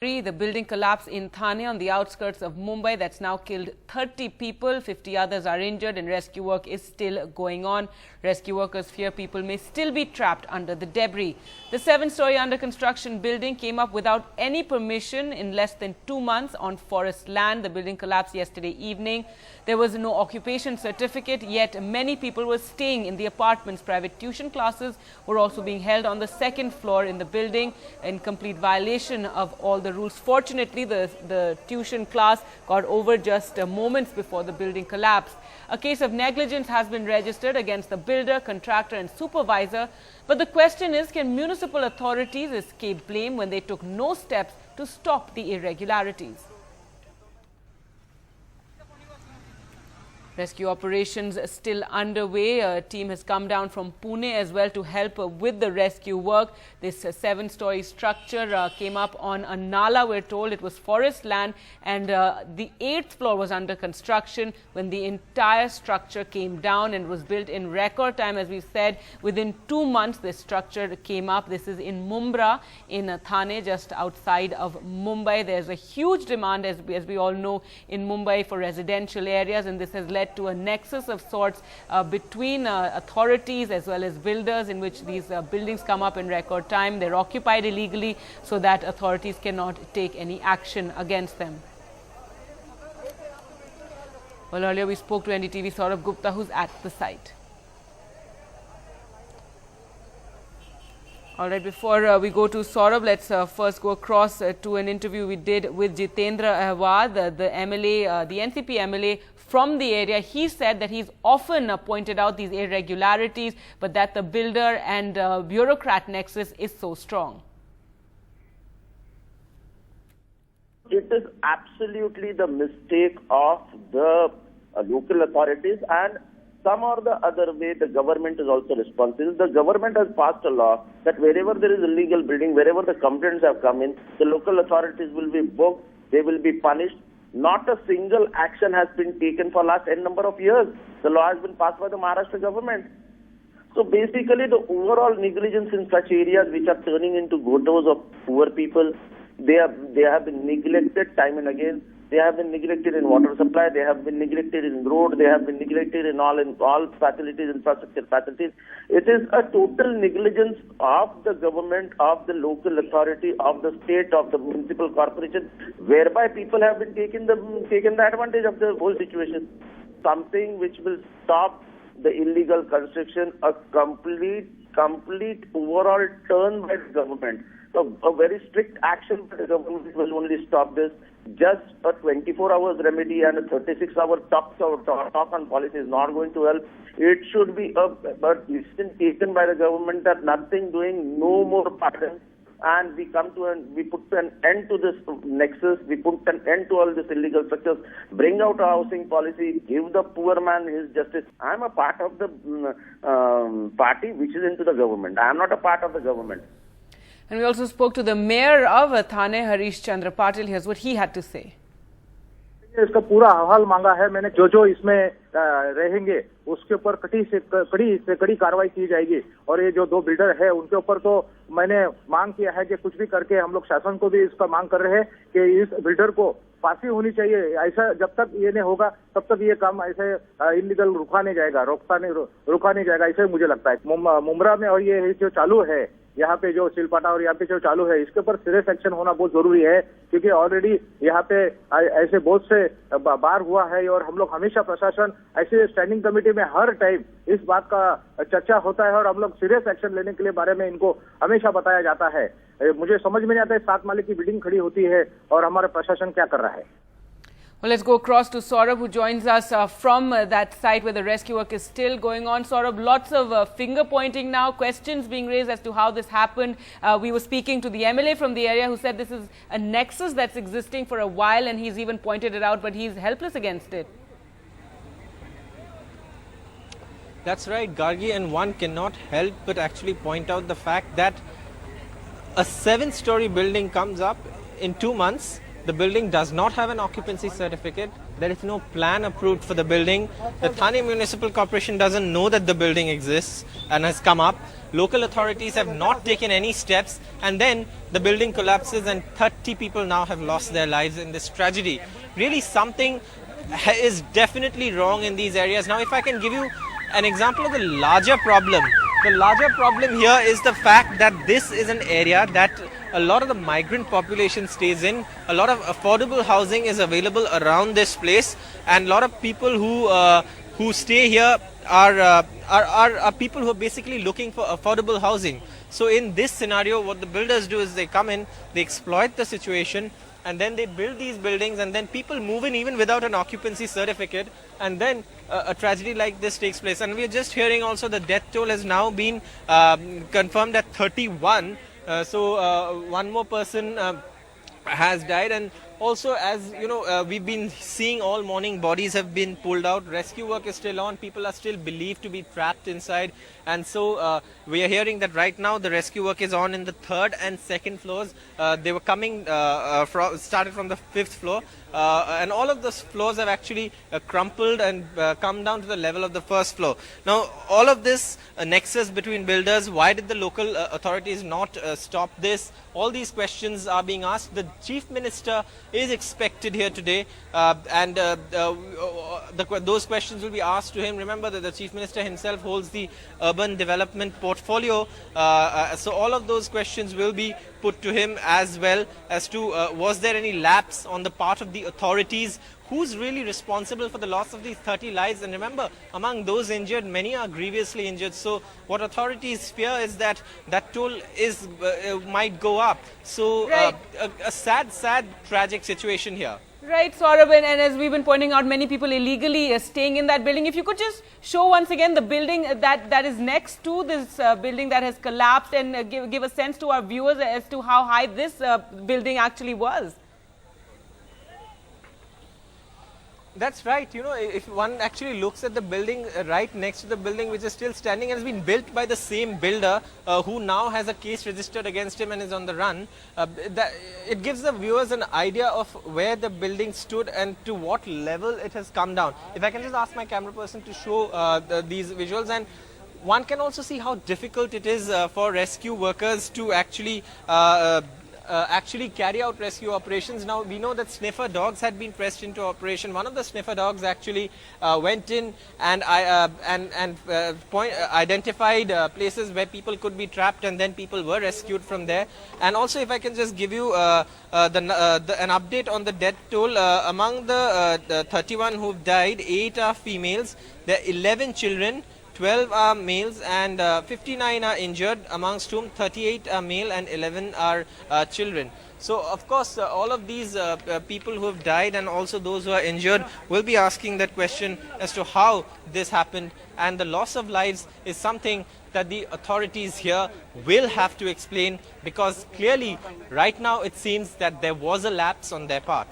The building collapse in Thane on the outskirts of Mumbai that's now killed 30 people. 50 others are injured and rescue work is still going on. Rescue workers fear people may still be trapped under the debris. The 7-story under construction building came up without any permission in less than 2 months on forest land. The building collapsed yesterday evening. There was no occupation certificate, yet many people were staying in the apartments. Private tuition classes were also being held on the second floor in the building in complete violation of all the rules. Fortunately, the tuition class got over just moments before the building collapsed. A case of negligence has been registered against the builder, contractor and supervisor. But the question is, can municipal authorities escape blame when they took no steps to stop the irregularities? Rescue operations are still underway. A team has come down from Pune as well to help with the rescue work. This 7-story structure came up on a nala, we're told. It was forest land, and the 8th floor was under construction when the entire structure came down and was built in record time. As we said, within 2 months this structure came up. This is in Mumbai in Thane, just outside of Mumbai. There's a huge demand, as we all know, in Mumbai for residential areas, and this has led to a nexus of sorts between authorities as well as builders, in which these buildings come up in record time. They're occupied illegally so that authorities cannot take any action against them. Well, earlier we spoke to NDTV Saurabh Gupta, who's at the site. All right, before we go to Saurabh, let's first go across to an interview we did with Jitendra Ahwad, the MLA, the NCP MLA from the area. He said that he's often pointed out these irregularities, but that the builder and bureaucrat nexus is so strong. It is absolutely the mistake of the local authorities, and some or the other way the government is also responsible. The government has passed a law that wherever there is illegal building, wherever the complaints have come in, the local authorities will be booked, they will be punished. Not a single action has been taken for last n number of years. The law has been passed by the Maharashtra government. So basically the overall negligence in such areas which are turning into ghettos of poor people, they have been neglected time and again. They have been neglected in water supply, they have been neglected in road, they have been neglected in all facilities, infrastructure facilities. It is a total negligence of the government, of the local authority, of the state, of the municipal corporation, whereby people have been taken the advantage of the whole situation. Something which will stop the illegal construction, a complete overall turn by the government. So a very strict action by the government will only stop this. Just a 24 hours remedy and a 36-hour talk on policy is not going to help. It should be a decision taken by the government that nothing doing, no more patterns, and we put an end to this nexus, we put an end to all this illegal structures, bring out a housing policy, give the poor man his justice. I am a part of the party which is into the government. I am not a part of the government. And we also spoke to the mayor of Thane, Harish Chandra Patil. Here's what he had to say. इसका पूरा अहवाल मांगा है मैंने, जो इसमें रहेंगे उसके ऊपर कड़ी कार्रवाई की जाएगी। और ये जो 2 बिल्डर है उनके ऊपर तो मैंने मांग किया है कि कुछ भी करके हम लोग शासन को भी इसका मांग कर रहे हैं कि इस बिल्डर को फांसी होनी चाहिए। ऐसा जब तक ये नहीं होगा तब तक ये काम ऐसे इलीगल रुका नहीं जाएगा, ऐसे मुझे लगता है। मुमरा में और ये जो चालू है यहाँ पे, जो सिलपाटा और यहाँ पे जो चालू है, इसके ऊपर सीरियस एक्शन होना बहुत जरूरी है, क्योंकि ऑलरेडी यहाँ पे ऐसे बहुत से बार हुआ है। और हम लोग हमेशा प्रशासन ऐसे स्टैंडिंग कमेटी में हर टाइम इस बात का चर्चा होता है और हम लोग सीरियस एक्शन लेने के लिए बारे में इनको हमेशा बताया जाता है। मुझे समझ में नहीं आता है 7 माले की बिल्डिंग खड़ी होती है और हमारा प्रशासन क्या कर रहा है। Well, let's go across to Saurabh, who joins us from that site where the rescue work is still going on. Saurabh, lots of finger pointing now, questions being raised as to how this happened. We were speaking to the MLA from the area who said this is a nexus that's existing for a while, and he's even pointed it out, but he's helpless against it. That's right, Gargi, and one cannot help but actually point out the fact that a 7-story building comes up in 2 months. The building does not have an occupancy certificate. There is no plan approved for the building. The Thane Municipal Corporation doesn't know that the building exists and has come up. Local authorities have not taken any steps, and then the building collapses and 30 people now have lost their lives in this tragedy. Really, something is definitely wrong in these areas. Now, if I can give you an example of the larger problem. The larger problem here is the fact that this is an area that a lot of the migrant population stays in. A lot of affordable housing is available around this place, and a lot of people who stay here are people who are basically looking for affordable housing. So in this scenario, what the builders do is they come in, they exploit the situation, and then they build these buildings, and then people move in even without an occupancy certificate, and then a tragedy like this takes place. And we are just hearing also the death toll has now been confirmed at 31. So one more person has died, and also, as you know, we've been seeing all morning, bodies have been pulled out. Rescue work is still on. People are still believed to be trapped inside, and so we are hearing that right now the rescue work is on in the 3rd and 2nd floors. They were coming started from the 5th floor, and all of those floors have actually crumpled and come down to the level of the 1st floor. Now, all of this nexus between builders, why did the local authorities not stop this? All these questions are being asked. The Chief Minister is expected here today, and those questions will be asked to him. Remember that the Chief Minister himself holds the urban development portfolio, so all of those questions will be put to him, as well as to was there any lapse on the part of the authorities? Who's really responsible for the loss of these 30 lives? And remember, among those injured, many are grievously injured. So what authorities fear is that that toll is might go up. So right. A sad, tragic situation here. Right, Saurabh, and as we've been pointing out, many people illegally staying in that building. If you could just show once again the building that is next to this building that has collapsed, and give a sense to our viewers as to how high this building actually was. That's right. You know, if one actually looks at the building right next to the building which is still standing and has been built by the same builder who now has a case registered against him and is on the run, it gives the viewers an idea of where the building stood and to what level it has come down. If I can just ask my camera person to show these visuals, and one can also see how difficult it is for rescue workers to actually carry out rescue operations. Now, we know that sniffer dogs had been pressed into operation. One of the sniffer dogs actually went in and identified places where people could be trapped, and then people were rescued from there. And also, if I can just give you an update on the death toll, among the 31 who've died, 8 are females, there are 11 children, 12 are males, and 59 are injured, amongst whom 38 are male and 11 are children. So, of course, all of these people who have died and also those who are injured will be asking that question as to how this happened, and the loss of lives is something that the authorities here will have to explain, because clearly right now it seems that there was a lapse on their part.